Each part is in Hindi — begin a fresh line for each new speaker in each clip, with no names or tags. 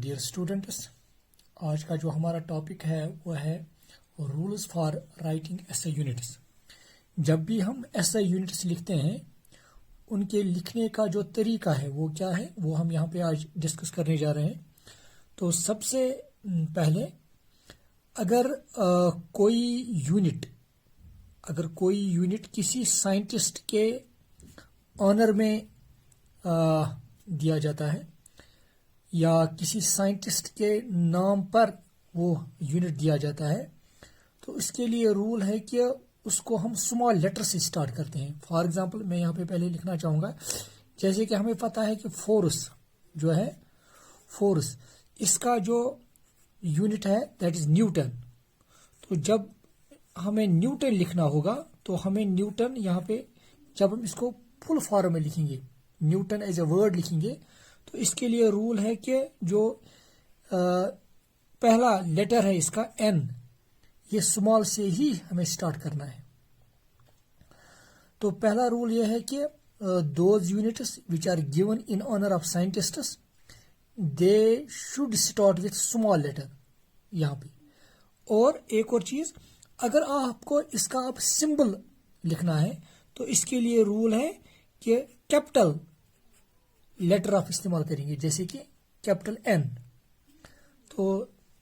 डियर स्टूडेंट्स, आज का जो हमारा टॉपिक है वो है rules for writing SI units. जब भी हम एसए यूनिट्स लिखते हैं उनके लिखने का जो तरीका है वो क्या है वो हम यहाँ पे आज डिस्कस करने जा रहे हैं। तो सबसे पहले अगर कोई यूनिट किसी साइंटिस्ट के ऑनर में दिया जाता है या किसी साइंटिस्ट के नाम पर वो यूनिट दिया जाता है तो इसके लिए रूल है कि उसको हम स्मॉल लेटर से स्टार्ट करते हैं। फॉर एग्जांपल मैं यहाँ पे पहले लिखना चाहूँगा, जैसे कि हमें पता है कि फोर्स इसका जो यूनिट है दैट इज न्यूटन। तो जब हमें न्यूटन लिखना होगा तो हमें न्यूटन यहाँ पे जब हम इसको फुल फॉर्म में लिखेंगे, न्यूटन एज ए वर्ड लिखेंगे, तो इसके लिए रूल है कि जो पहला लेटर है इसका एन, ये स्मॉल से ही हमें स्टार्ट करना है। तो पहला रूल यह है कि those units which are given in honour of scientists they should start with small letter यहाँ पे। और एक और चीज, अगर आपको इसका आप सिंबल लिखना है तो इसके लिए रूल है कि कैपिटल लेटर आप इस्तेमाल करेंगे, जैसे कि कैपिटल एन। तो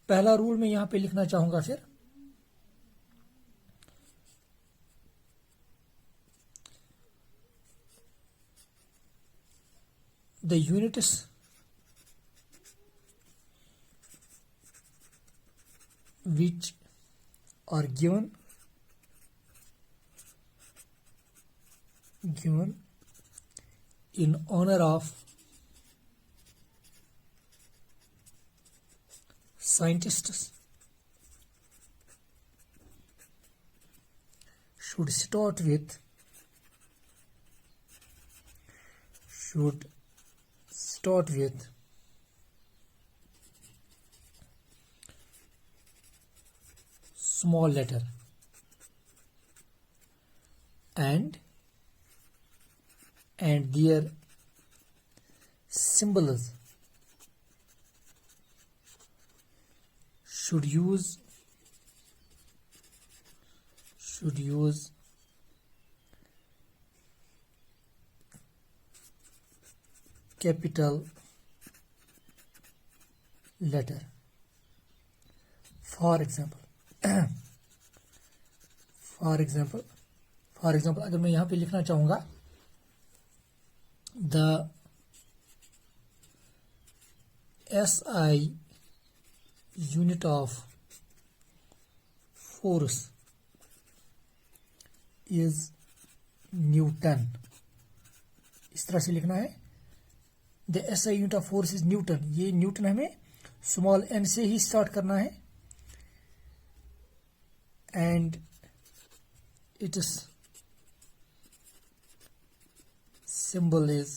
पहला रूल मैं यहां पे लिखना चाहूंगा, फिर the units which are given in honor of scientists should start with small letter and their symbols should use capital letter. For example अगर मैं यहाँ पे लिखना चाहूंगा the SI unit of force is Newton, इस तरह से लिखना है। The SI unit of force is Newton, ये न्यूटन हमें स्मॉल n से ही स्टार्ट करना है and its symbol is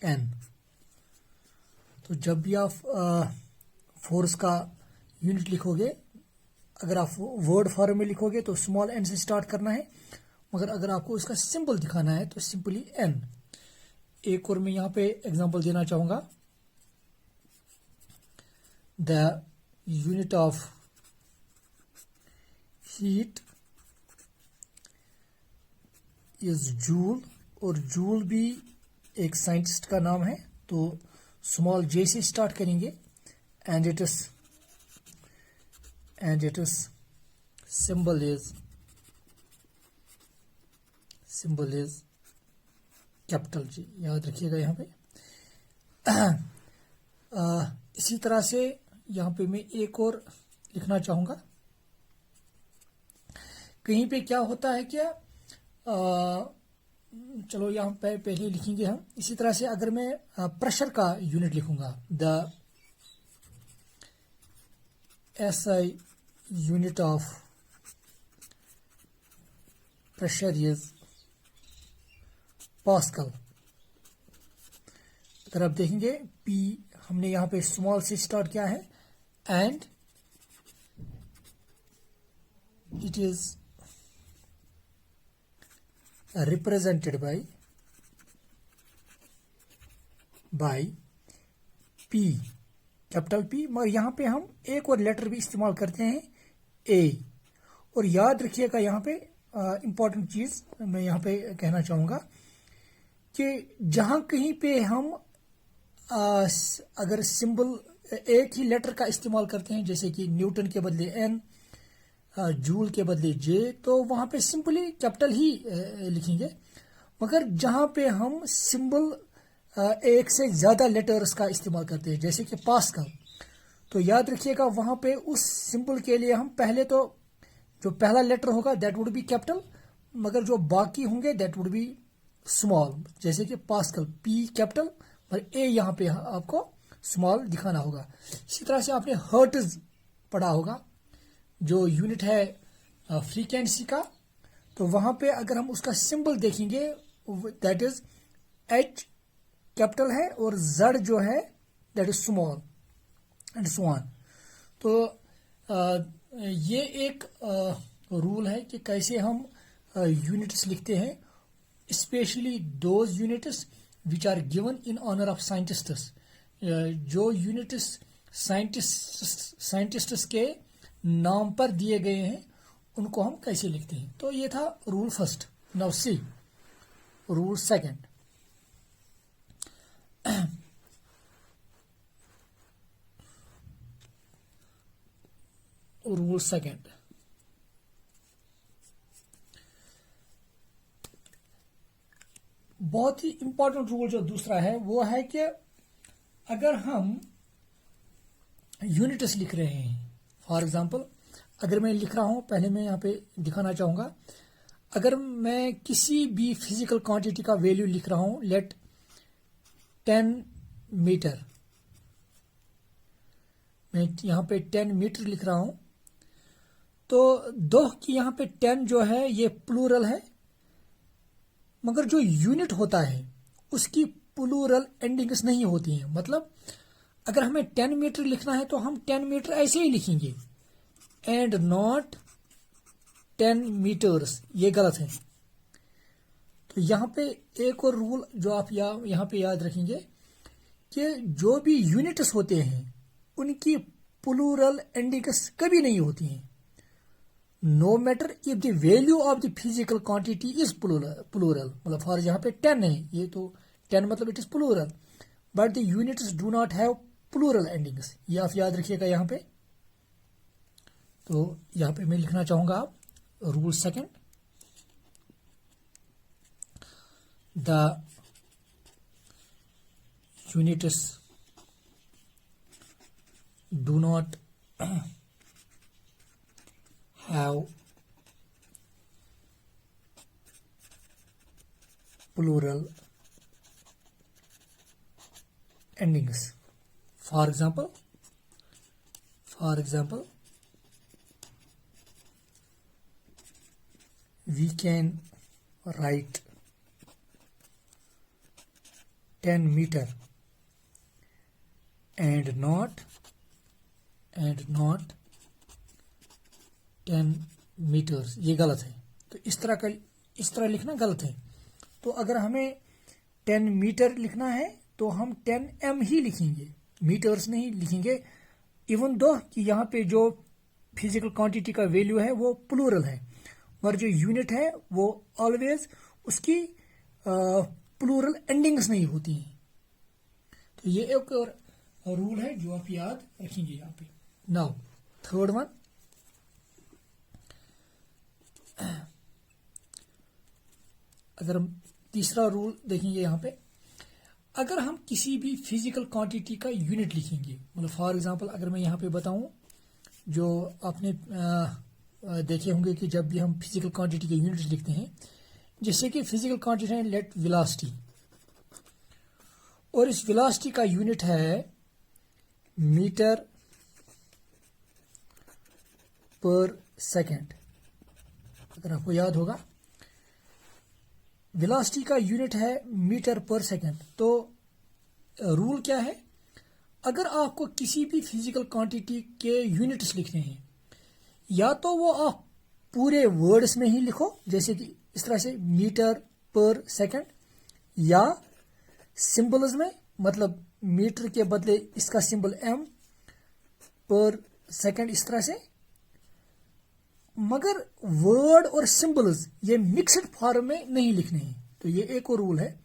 n। तो जब भी आप फोर्स का यूनिट लिखोगे, अगर आप वर्ड फॉर्म में लिखोगे तो स्मॉल n से स्टार्ट करना है, मगर अगर आपको इसका सिंबल दिखाना है तो सिंपली n। एक और मैं यहाँ पे एग्जांपल देना चाहूंगा, the unit of heat is joule, और जूल भी एक साइंटिस्ट का नाम है, तो स्मॉल j से स्टार्ट करेंगे and it is symbol is capital G, याद रखिएगा यहाँ पे। इसी तरह से यहाँ पे मैं एक और लिखना चाहूंगा। कहीं पे क्या होता है क्या, चलो यहाँ पे पहले लिखेंगे हम। इसी तरह से अगर मैं प्रेशर का यूनिट लिखूंगा, the SI unit of pressure is pascal. अगर आप देखेंगे P हमने यहाँ पे स्मॉल से स्टार्ट किया है and it is represented by P, capital P, मगर यहाँ पे हम एक और लेटर भी इस्तेमाल करते हैं A। और याद रखिएगा यहाँ पे इम्पॉर्टेंट चीज मैं यहाँ पे कहना चाहूंगा कि जहां कहीं पे हम अगर सिंबल एक ही लेटर का इस्तेमाल करते हैं, जैसे कि न्यूटन के बदले N, जूल के बदले J, तो वहां पे सिंपली कैपिटल ही लिखेंगे। मगर जहां पे हम सिंबल एक से ज्यादा लेटर्स का इस्तेमाल करते हैं, जैसे कि पास्कल, तो याद रखिएगा वहां पे उस सिंबल के लिए हम पहले तो जो पहला लेटर होगा दैट वुड बी कैपिटल, मगर जो बाकी होंगे दैट वुड बी स्मॉल। जैसे कि पास्कल P कैपिटल और A यहाँ पे आपको स्मॉल दिखाना होगा। इसी तरह से आपने हर्ट्ज पढ़ा होगा, जो यूनिट है फ्रीक्वेंसी का, तो वहां पे अगर हम उसका सिंबल देखेंगे दैट इज H कैपिटल है और Z जो है that is small and so on. तो ये एक रूल है कि कैसे हम यूनिट्स लिखते हैं, specially those units which are given in honour of scientists. जो यूनिट्स साइंटिस्ट्स के नाम पर दिए गए हैं उनको हम कैसे लिखते हैं। तो ये था rule first. Now see rule second. Rule second, बहुत ही इंपॉर्टेंट रूल जो दूसरा है वो है कि अगर हम यूनिट्स लिख रहे हैं, फॉर एग्जांपल अगर मैं लिख रहा हूं, पहले मैं यहां पे दिखाना चाहूंगा, अगर मैं किसी भी फिजिकल क्वांटिटी का वैल्यू लिख रहा हूं, लेट 10 मीटर, मैं यहां पे 10 मीटर लिख रहा हूं, तो दो की यहां पे 10 जो है ये प्लूरल है, मगर जो यूनिट होता है उसकी प्लूरल एंडिंग्स नहीं होती हैं। मतलब अगर हमें 10 मीटर लिखना है तो हम 10 मीटर ऐसे ही लिखेंगे एंड नॉट 10 मीटर्स, ये गलत है। तो यहां पे एक और रूल जो आप यहां पे याद रखेंगे कि जो भी यूनिट्स होते हैं उनकी प्लूरल एंडिंग्स कभी नहीं होती हैं, no matter if the value of the physical quantity is plural. मतलब फॉर यहाँ पे 10 है, ये तो 10 मतलब it is plural, but the units do not have plural endings. ये आप याद रखिएगा यहाँ पे। तो यहाँ पे मैं लिखना चाहूंगा आप rule second, the units do not have plural endings. For example, we can write 10 meter and not 10 metres, ये गलत है। तो इस तरह लिखना गलत है। तो अगर हमें 10 मीटर लिखना है तो हम 10 m ही लिखेंगे, मीटर्स नहीं लिखेंगे, इवन दो कि यहाँ पे जो फिजिकल क्वांटिटी का वैल्यू है वो प्लूरल है, और जो यूनिट है वो ऑलवेज उसकी प्लूरल एंडिंग्स नहीं होती हैं। तो ये एक और रूल है जो आप याद रखेंगे यहाँ पे। नाउ थर्ड वन, अगर हम तीसरा रूल देखेंगे यहाँ पे, अगर हम किसी भी फिजिकल क्वांटिटी का यूनिट लिखेंगे, मतलब फॉर एग्जांपल अगर मैं यहाँ पे बताऊं, जो आपने देखे होंगे कि जब भी हम फिजिकल क्वांटिटी के यूनिट लिखते हैं, जैसे कि फिजिकल क्वांटिटी है लेट वेलोसिटी, और इस वेलोसिटी का यूनिट है मीटर पर सेकेंड। अगर आपको याद होगा वेलोसिटी का यूनिट है मीटर पर सेकेंड। तो रूल क्या है, अगर आपको किसी भी फिजिकल क्वांटिटी के यूनिट्स लिखने हैं, या तो वो आप पूरे वर्ड्स में ही लिखो, जैसे कि इस तरह से मीटर पर सेकेंड, या सिंबल्स में, मतलब मीटर के बदले इसका सिंबल m पर सेकंड इस तरह से, मगर वर्ड और सिंबल्स ये मिक्सड फॉर्म में नहीं लिखने हैं। तो ये एक और रूल है।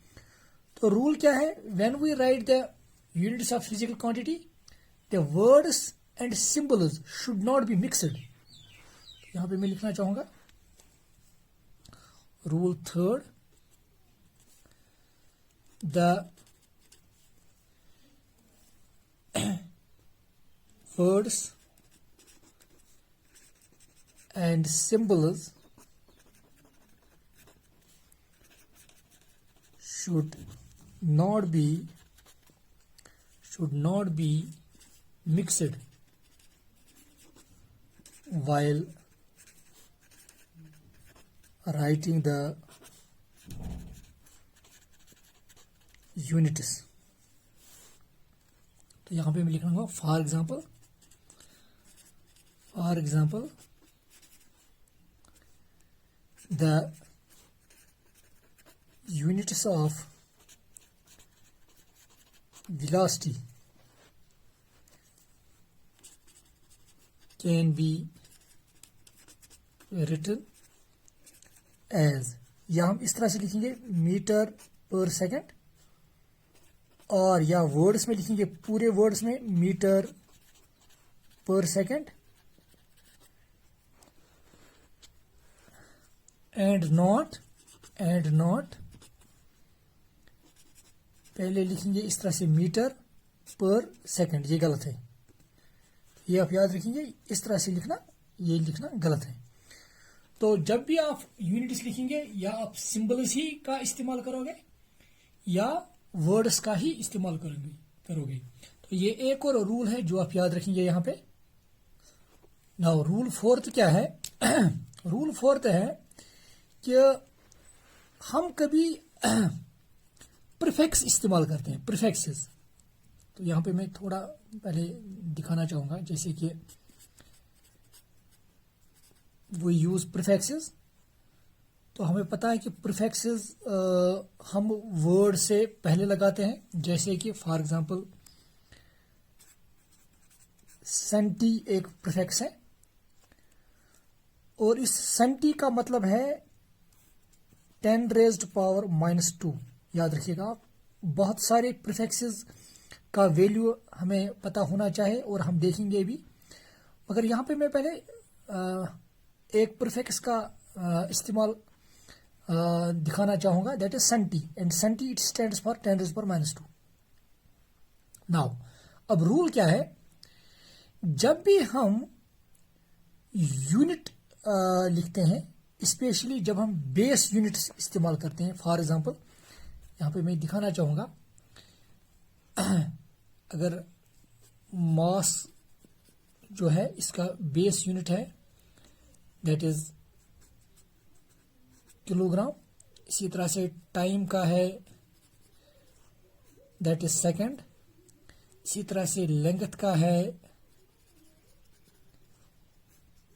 तो रूल क्या है, when we write the units of physical quantity the words and symbols should not be mixed. यहां पे मैं लिखना चाहूंगा rule third, the words and symbols should not be mixed while writing the units। तो यहां पे मैं लिख रहा हूँ for example the units of velocity can be written as, या हम इस तरह से लिखेंगे मीटर पर सेकंड, और या वर्ड्स में लिखेंगे पूरे वर्ड्स में मीटर पर सेकंड, एंड नॉट पहले लिखेंगे इस तरह से मीटर पर सेकंड, ये गलत है। ये आप याद रखेंगे, इस तरह से लिखना, ये लिखना गलत है। तो जब भी आप यूनिट्स लिखेंगे या आप सिंबल्स ही का इस्तेमाल करोगे या वर्ड्स का ही इस्तेमाल करोगे। तो ये एक और रूल है जो आप याद रखेंगे यहां पे। नाउ रूल फोर्थ क्या है रूल फोर्थ है कि हम कभी प्रीफिक्स इस्तेमाल करते हैं, प्रीफिक्सेस। तो यहां पे मैं थोड़ा पहले दिखाना चाहूंगा, जैसे कि वो यूज प्रीफिक्सेस। तो हमें पता है कि प्रीफिक्सेस हम वर्ड से पहले लगाते हैं, जैसे कि फॉर एग्जांपल सेंटी एक प्रीफिक्स है, और इस सेंटी का मतलब है 10 रेज्ड पावर -2। याद रखिएगा आप, बहुत सारे प्रीफिक्सेस का वैल्यू हमें पता होना चाहिए और हम देखेंगे भी, मगर यहां पे मैं पहले एक प्रीफिक्स का इस्तेमाल दिखाना चाहूंगा, that is centi, and centi it stands for 10 raised power -2। Now अब रूल क्या है, जब भी हम यूनिट लिखते हैं, स्पेशली जब हम बेस यूनिट्स इस्तेमाल करते हैं, फॉर एग्जांपल यहां पे मैं दिखाना चाहूंगा, अगर मास जो है इसका बेस यूनिट है दैट इज किलोग्राम, इसी तरह से टाइम का है दैट इज सेकंड, इसी तरह से लेंथ का है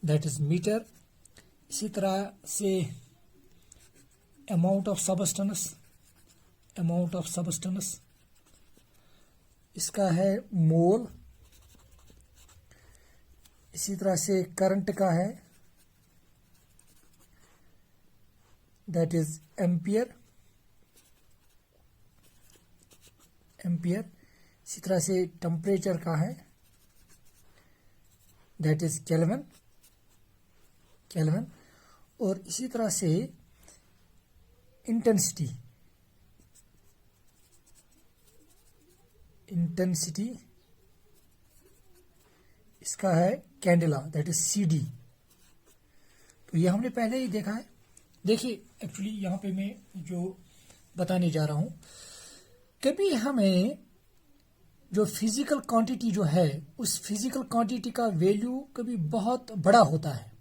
दैट इज मीटर, इसी तरह से अमाउंट ऑफ सबस्टेंस इसका है मोल, इसी तरह से करंट का है दैट इज एम्पियर, इसी तरह से टेम्परेचर का है दैट इज केल्विन, और इसी तरह से इंटेंसिटी इसका है कैंडेला, दैट इज CD। तो ये हमने पहले ही देखा है। देखिए एक्चुअली यहां पे मैं जो बताने जा रहा हूं, कभी हमें जो फिजिकल क्वांटिटी जो है, उस फिजिकल क्वांटिटी का वैल्यू कभी बहुत बड़ा होता है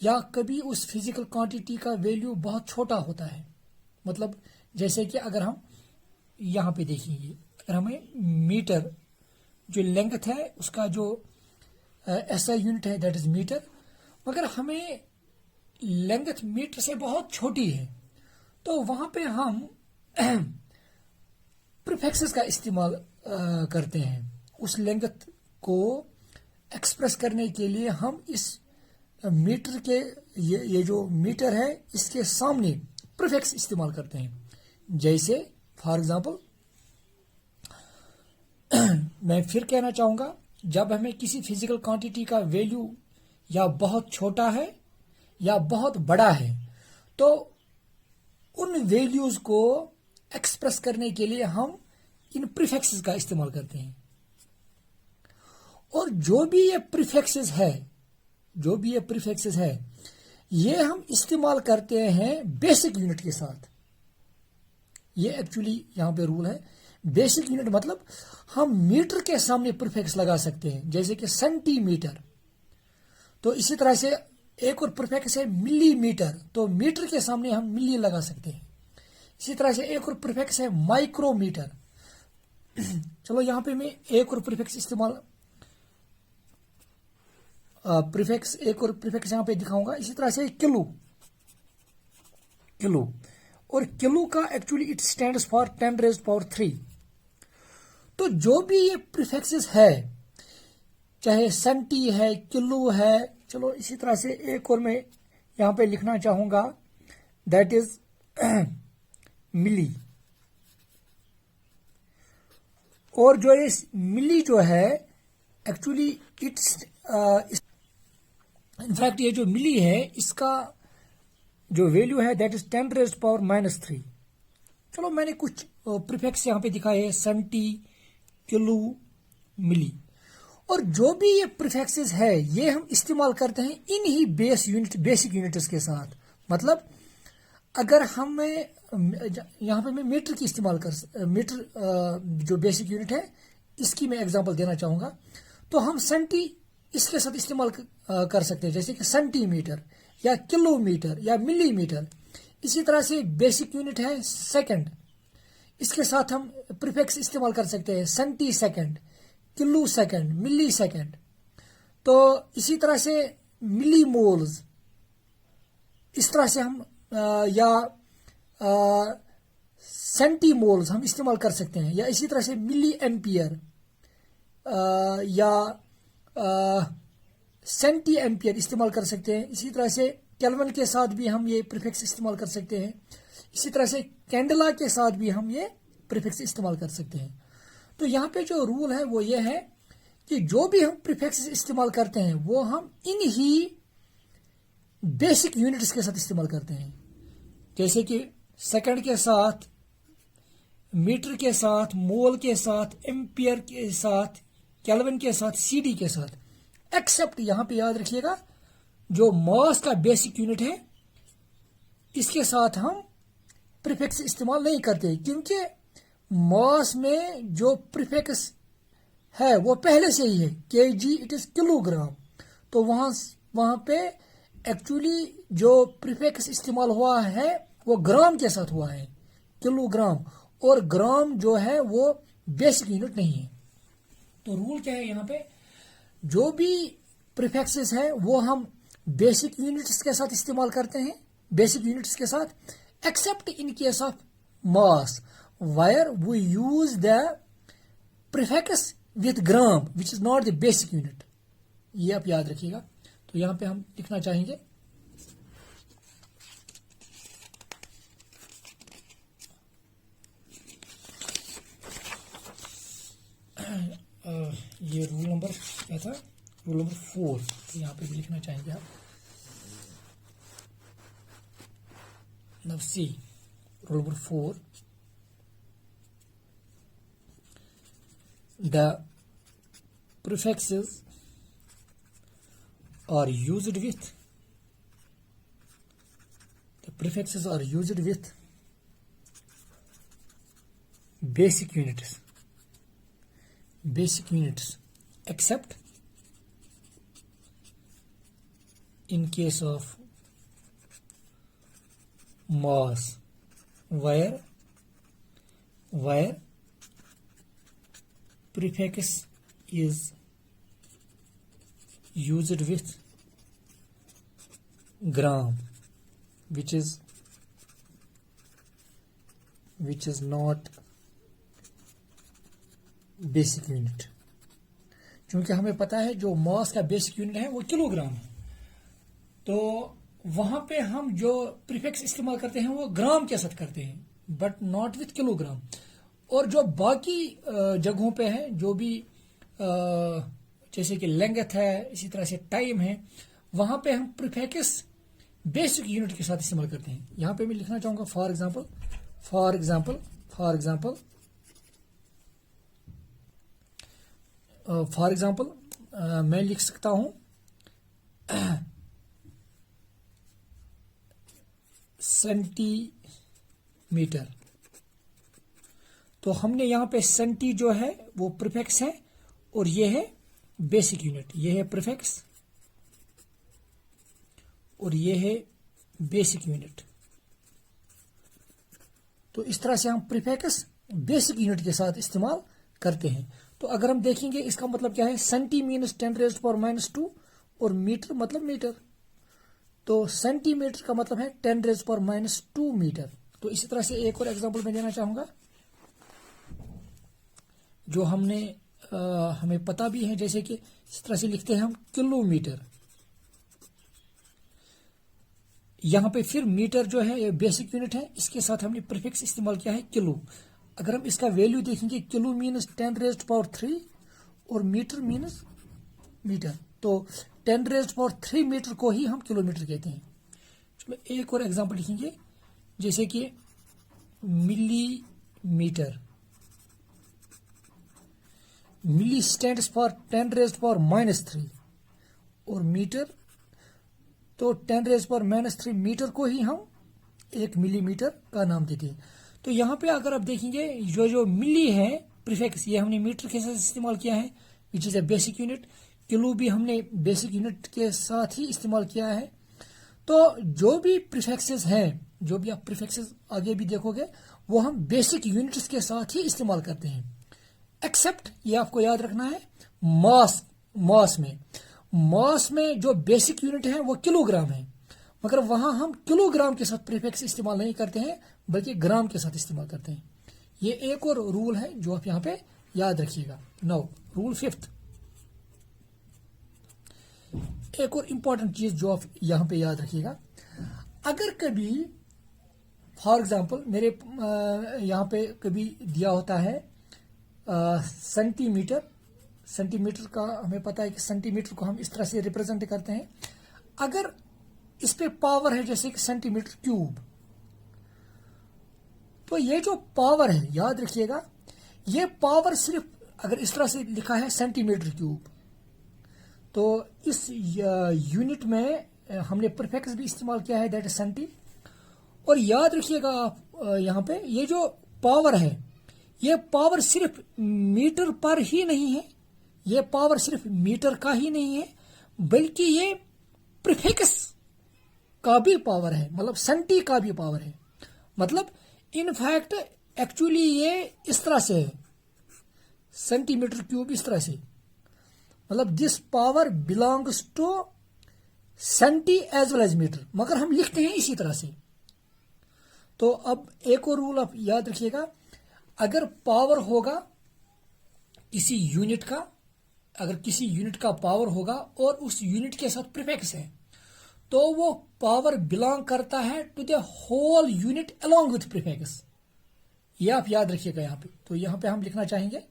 या कभी उस फिजिकल क्वांटिटी का वैल्यू बहुत छोटा होता है। मतलब जैसे कि अगर हम यहां पे देखेंगे, अगर हमें मीटर जो लेंथ है उसका जो SI यूनिट है दैट इज मीटर, मगर हमें लेंथ मीटर से बहुत छोटी है, तो वहां पे हम प्रीफिक्सेस का इस्तेमाल करते हैं। उस लेंथ को एक्सप्रेस करने के लिए हम इस मीटर के ये जो मीटर है इसके सामने प्रीफिक्स इस्तेमाल करते हैं। जैसे फॉर एग्जांपल मैं फिर कहना चाहूंगा, जब हमें किसी फिजिकल क्वांटिटी का वैल्यू या बहुत छोटा है या बहुत बड़ा है तो उन वैल्यूज को एक्सप्रेस करने के लिए हम इन प्रीफिक्सेस का इस्तेमाल करते हैं। और जो भी ये प्रीफिक्सेस है ये हम इस्तेमाल करते हैं बेसिक यूनिट के साथ। ये एक्चुअली यहां पे रूल है। बेसिक यूनिट मतलब हम मीटर के सामने प्रीफिक्स लगा सकते हैं, जैसे कि सेंटीमीटर। तो इसी तरह से एक और प्रीफिक्स है मिलीमीटर, तो मीटर के सामने हम मिली लगा सकते हैं। इसी तरह से एक और प्रीफिक्स है माइक्रोमीटर। चलो यहां पे मैं एक और प्रीफिक्स यहां पे दिखाऊंगा। इसी तरह से किलो और किलो का एक्चुअली इट स्टैंड्स फॉर 10⁻³ तो जो भी ये प्रीफिक्सेस है, चाहे सेंटी है, किलो है, चलो इसी तरह से एक और मैं यहां पे लिखना चाहूंगा, दैट इज मिली। और जो ये मिली जो है एक्चुअली इट्स इनफैक्ट ये जो मिली है इसका जो वैल्यू है दैट इज 10⁻³ चलो मैंने कुछ प्रीफिक्स यहां पे दिखाए हैं, सेंटी, किलो, मिली। और जो भी ये प्रीफिक्सेस है ये हम इस्तेमाल करते हैं इन ही बेसिक यूनिट्स के साथ। मतलब अगर हमें यहां पे मैं मीटर की जो बेसिक यूनिट है इसकी मैं एग्जांपल देना चाहूंगा। तो हम सेंटी इसके साथ इस्तेमाल कर सकते हैं, जैसे कि सेंटीमीटर या किलोमीटर या मिलीमीटर। इसी तरह से बेसिक यूनिट है सेकंड, इसके साथ हम प्रीफिक्स इस्तेमाल कर सकते हैं, सेंटी सेकंड, किलो सेकंड, मिली सेकंड। तो इसी तरह से मिली मोल्स, इस तरह से हम या सेंटी मोल्स हम इस्तेमाल कर सकते हैं। या इसी तरह से मिली एम्पियर या सेंटी एम्पियर इस्तेमाल कर सकते हैं। इसी तरह से केल्विन के साथ भी हम ये प्रीफिक्स इस्तेमाल कर सकते हैं। इसी तरह से कैंडला के साथ भी हम ये प्रीफिक्स इस्तेमाल कर सकते हैं। तो यहाँ पे जो रूल है वो ये है कि जो भी हम प्रीफिक्स इस्तेमाल करते हैं वो हम इन ही बेसिक यूनिट्स के साथ इस्तेमाल करते हैं, जैसे कि सेकंड के साथ, मीटर के साथ, मोल के साथ, एम्पियर के साथ, केल्विन के साथ, सीडी के साथ। एक्सेप्ट यहां पे याद रखिएगा जो मास का बेसिक यूनिट है इसके साथ हम प्रीफिक्स इस्तेमाल नहीं करते, क्योंकि मास में जो प्रीफिक्स है वो पहले से ही है, केजी इट इज किलोग्राम। तो वहां पे एक्चुअली जो प्रीफिक्स इस्तेमाल हुआ है वो ग्राम के साथ हुआ है, किलोग्राम। और ग्राम जो है वो बेसिक यूनिट नहीं है। तो रूल क्या है यहाँ पे, जो भी प्रीफिक्सेस है वो हम बेसिक यूनिट्स के साथ इस्तेमाल करते हैं, बेसिक यूनिट्स के साथ, accept in case of mass where we use the prefix with gram which is not the basic unit। ये आप याद रखिएगा। तो यहां पे हम लिखना चाहेंगे ये रूल नंबर क्या था, रूल नंबर 4। तो यहां पे भी लिखना चाहेंगे आप number C, rule number 4। The prefixes are used with basic units except in case of mass where prefix is used with gram which is not basic unit, क्योंकि हमें पता है जो मास का बेसिक यूनिट है वो किलोग्राम है, तो वहां पे हम जो प्रीफिक्स इस्तेमाल करते हैं वो ग्राम के साथ करते हैं, बट नॉट विथ किलोग्राम। और जो बाकी जगहों पे है, जो भी जैसे कि लेंथ है, इसी तरह से टाइम है, वहां पे हम प्रीफिक्स बेसिक यूनिट के साथ इस्तेमाल करते हैं। यहां पे मैं लिखना चाहूंगा for example, for example, for example, for example मैं लिख सकता हूं सेंटीमीटर। तो हमने यहां पे सेंटी जो है वो प्रीफिक्स है और ये है बेसिक यूनिट, ये है प्रीफिक्स और ये है बेसिक यूनिट। तो इस तरह से हम प्रीफिक्स बेसिक यूनिट के साथ इस्तेमाल करते हैं। तो अगर हम देखेंगे इसका मतलब क्या है, सेंटी मीन्स 10⁻⁻² और मीटर मतलब मीटर, तो सेंटीमीटर का मतलब है 10⁻² मीटर। तो इसी तरह से एक और एग्जांपल मैं देना चाहूंगा जो हमें पता भी है, जैसे कि इस तरह से लिखते हैं हम किलोमीटर। यहां पे फिर मीटर जो है ये बेसिक यूनिट है, इसके साथ हमने प्रीफिक्स इस्तेमाल किया है किलो। अगर हम इसका वैल्यू देखेंगे, किलो मीन्स 10⁻³ और मीटर मीन्स मीटर, तो 10⁻³ मीटर को ही हम किलोमीटर कहते हैं। चलो एक और एग्जांपल लिखेंगे, जैसे कि मिलीमीटर। मिली स्टैंड्स फॉर 10⁻³ और मीटर, तो 10⁻³ मीटर को ही हम 1 मिलीमीटर का नाम देते हैं। तो यहां पे अगर आप देखेंगे जो मिली है प्रीफिक्स, ये हमने मीटर के साथ इस्तेमाल किया है, which is a basic unit. Kilo भी हमने बेसिक यूनिट के साथ ही इस्तेमाल किया है। तो जो भी प्रीफिक्सेस हैं, जो भी आप प्रीफिक्सेस आगे भी देखोगे, वो हम बेसिक यूनिट्स के साथ ही इस्तेमाल करते हैं, एक्सेप्ट, ये आपको याद रखना है, मास में जो बेसिक यूनिट है वो किलोग्राम है, मगर वहां हम किलोग्राम के साथ प्रीफिक्स इस्तेमाल नहीं करते हैं, बल्कि ग्राम के साथ इस्तेमाल करते हैं। ये एक और रूल है जो आप यहां पे याद रखिएगा। नाउ रूल 5th, एक और इंपॉर्टेंट चीज जो आप यहां पे याद रखिएगा, अगर कभी फॉर एग्जांपल मेरे यहां पे कभी दिया होता है सेंटीमीटर, सेंटीमीटर का हमें पता है कि सेंटीमीटर को हम इस तरह से रिप्रेजेंट करते हैं। अगर इस पे पावर है जैसे कि सेंटीमीटर क्यूब, तो ये जो पावर है, याद रखिएगा, ये पावर सिर्फ अगर इस तरह से लिखा है सेंटीमीटर क्यूब, तो इस यूनिट में हमने प्रीफिक्स भी इस्तेमाल किया है, दैट इज सेंटी। और याद रखिएगा आप यहां पे ये जो पावर है, ये पावर सिर्फ मीटर पर ही नहीं है, ये पावर सिर्फ मीटर का ही नहीं है, बल्कि ये प्रीफिक्स का भी पावर है, मतलब सेंटी का भी पावर है। मतलब इनफैक्ट एक्चुअली ये इस तरह से है, सेंटीमीटर क्यूब इस तरह से, मतलब this power belongs to centi as well as metre, मगर हम लिखते हैं इसी तरह से। तो अब एक और रूल आप याद रखिएगा, अगर पावर होगा किसी यूनिट का, अगर किसी यूनिट का पावर होगा और उस यूनिट के साथ प्रीफिक्स है, तो वो पावर बिलोंग करता है to the whole unit along with prefix. ये आप याद रखिएगा यहां पे। तो यहां पे हम लिखना चाहेंगे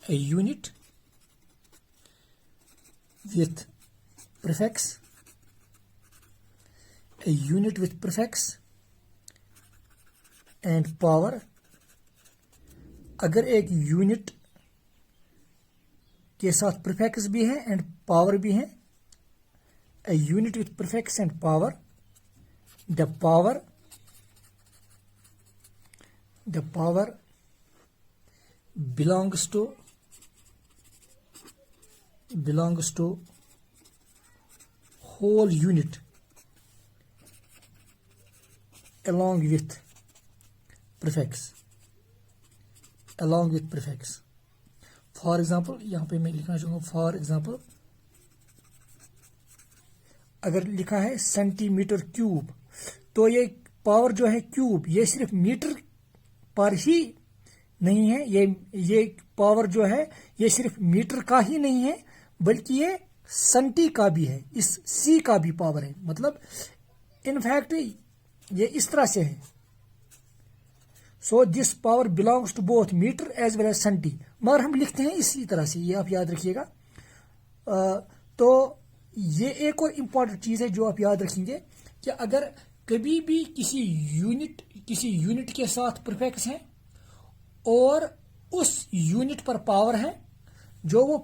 a unit with prefix, a unit with prefix and power। अगर एक यूनिट के साथ प्रीफिक्स भी है एंड पावर भी है, a unit with prefix and power, the power belongs to whole unit along with prefix, for example यहां पे मैं लिखना चाहूंगा, फॉर एग्जाम्पल अगर लिखा है सेंटीमीटर क्यूब, तो ये पावर जो है क्यूब, ये सिर्फ मीटर पर ही नहीं है। ये पावर जो है ये सिर्फ मीटर का ही नहीं है, बल्कि ये सेंटी का भी है, इस सी का भी पावर है। मतलब इनफैक्ट ये इस तरह से है, so this power belongs to both metre as well as centi, मगर हम लिखते हैं इसी तरह से, ये आप याद रखिएगा। तो ये एक और इम्पॉर्टेंट चीज है जो आप याद रखेंगे कि अगर कभी भी किसी यूनिट के साथ प्रीफिक्स है और उस यूनिट पर पावर है, जो वो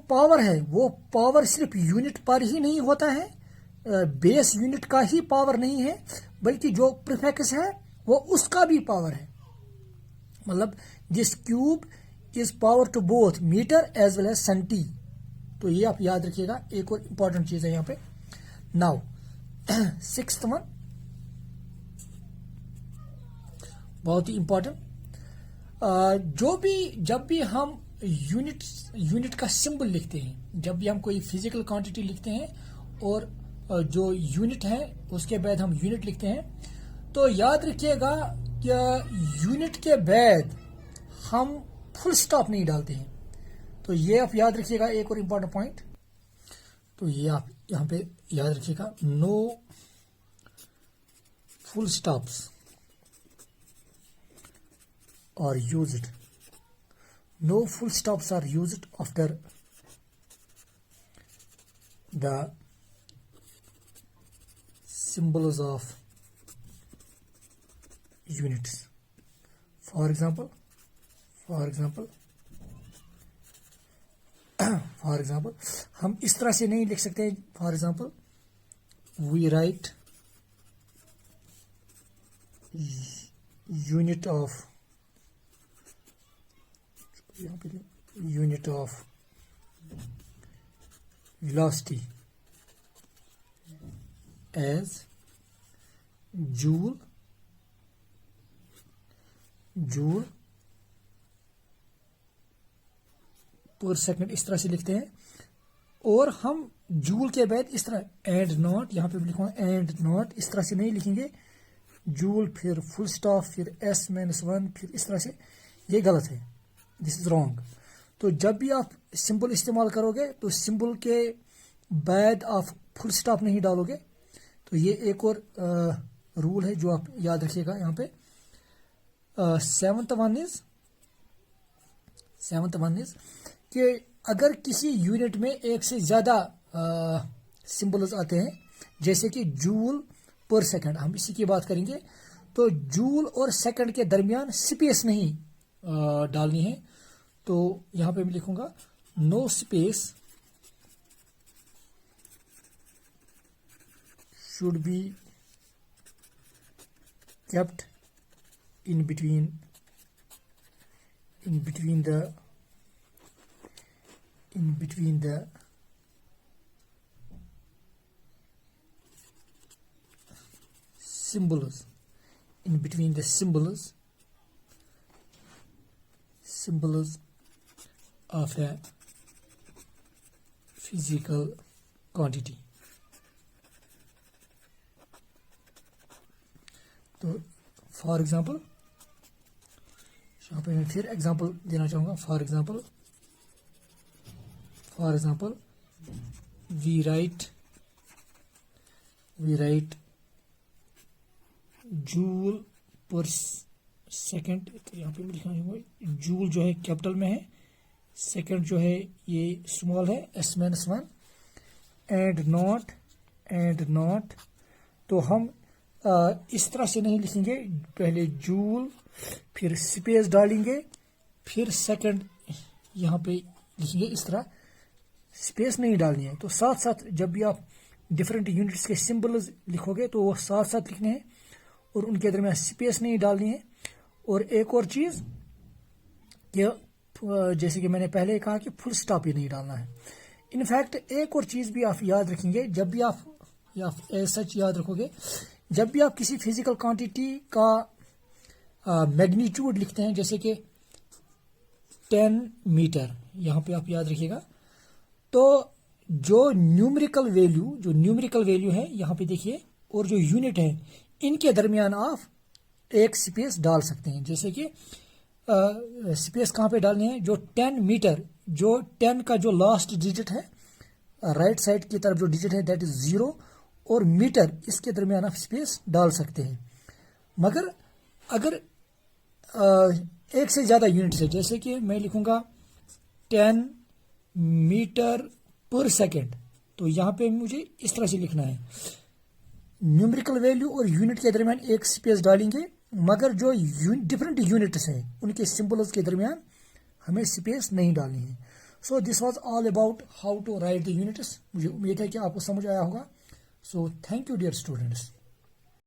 पावर सिर्फ यूनिट पर ही नहीं होता है, बेस यूनिट का ही पावर नहीं है, बल्कि जो प्रीफिक्स है वो उसका भी पावर है। मतलब this cube is power to both metre as well as centi. तो ये आप याद रखिएगा, एक और इंपॉर्टेंट चीज है यहाँ पे। नाउ सिक्स्थ वन, बहुत ही इंपॉर्टेंट, जब भी हम यूनिट का सिंबल लिखते हैं, जब भी हम कोई फिजिकल क्वांटिटी लिखते हैं और जो यूनिट है उसके बाद हम यूनिट लिखते हैं, तो याद रखिएगा कि यूनिट के बाद हम फुल स्टॉप नहीं डालते हैं। तो ये आप याद रखिएगा, एक और इम्पॉर्टेंट पॉइंट। तो ये आप यहाँ पे याद रखिएगा, no full stops are used. No full stops are used after the symbols of units. For example, हम इस तरह से नहीं लिख सकते। For example, we write unit of velocity as joule पर सेकंड, इस तरह से लिखते हैं। और हम जूल के बाद इस तरह एंड नॉट, यहाँ पे लिखूंगा एंड नॉट, इस तरह से नहीं लिखेंगे जूल फिर फुल स्टॉप फिर S-1 फिर इस तरह से, ये गलत है, दिस इज रॉन्ग। तो जब भी आप सिंबल इस्तेमाल करोगे तो सिंबल के बाद आप फुल स्टॉप नहीं डालोगे। तो ये एक और रूल है जो आप याद रखिएगा यहाँ पे। सेवंथ वन इज कि अगर किसी यूनिट में एक से ज्यादा सिंबल्स आते हैं, जैसे कि जूल पर सेकंड, हम इसी की बात करेंगे, तो जूल और सेकंड के दरमियान स्पेस नहीं डालनी है। तो यहां पे मैं लिखूंगा no space should be kept in between the symbols, in between the symbols of a physical quantity. तो फॉर एग्जाम्पल यहाँ पे मैं फिर एग्जाम्पल देना चाहूँगा। For example we write joule per second. तो यहाँ पे मैं लिखना चाहूँगा जूल जो है कैपिटल में है, सेकंड जो है ये स्मॉल है S-1, एंड नॉट। तो हम इस तरह से नहीं लिखेंगे, पहले जूल फिर स्पेस डालेंगे फिर सेकंड यहाँ पे लिखेंगे, इस तरह स्पेस नहीं डालनी है। तो साथ साथ जब भी आप डिफरेंट यूनिट्स के सिंबल्स लिखोगे तो वो साथ साथ लिखने हैं और उनके दरमियान स्पेस नहीं डालनी है। और एक और चीज जैसे कि मैंने पहले कहा कि फुल स्टॉप ही नहीं डालना है। इनफैक्ट एक और चीज भी आप याद रखेंगे, जब भी आप सच याद रखोगे, जब भी आप किसी फिजिकल क्वांटिटी का मैग्नीट्यूड लिखते हैं, जैसे कि 10 मीटर, यहाँ पे आप याद रखिएगा, तो जो न्यूमेरिकल वैल्यू है यहाँ पे देखिए, और जो यूनिट है इनके दरमियान आप एक स्पेस डाल सकते हैं। जैसे कि स्पेस कहाँ पे डालनी है, जो 10 मीटर, जो 10 का जो लास्ट डिजिट है राइट साइड की तरफ जो डिजिट है दैट इज 0 और मीटर, इसके दरमियान आप स्पेस डाल सकते हैं। मगर अगर एक से ज़्यादा यूनिट्स है, जैसे कि मैं लिखूंगा 10 मीटर पर सेकेंड, तो यहाँ पे मुझे इस तरह से लिखना है। न्यूमेरिकल वैल्यू और यूनिट के दरमियान एक स्पेस डालेंगे, मगर जो डिफरेंट यूनिट्स हैं उनके सिंबल्स के दरमियान हमें स्पेस नहीं डालनी है। So this was all about how to write the units. मुझे उम्मीद है कि आपको समझ आया होगा। So thank you dear students.